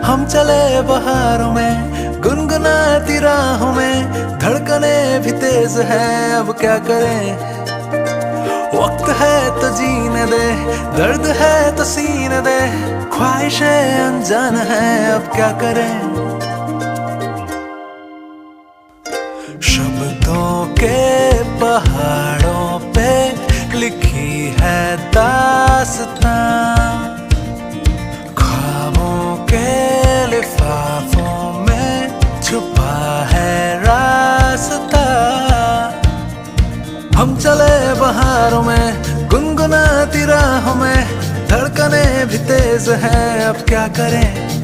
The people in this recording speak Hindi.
हम चले बहारों में गुनगुनाती राहों में, धड़कने भी तेज है अब क्या करें। वक्त है तो जीने दे, दर्द है तो सीने दे, ख्वाहिशें अनजान है अब क्या करें। शब्दों के पहाड़ों पे लिखी है दास्तां, ख्वाबों के लिफाफों में छुपा है रास्ता। हम चले बहारों में गुनगुनाती राहों में, धड़कने भी तेज है अब क्या करें।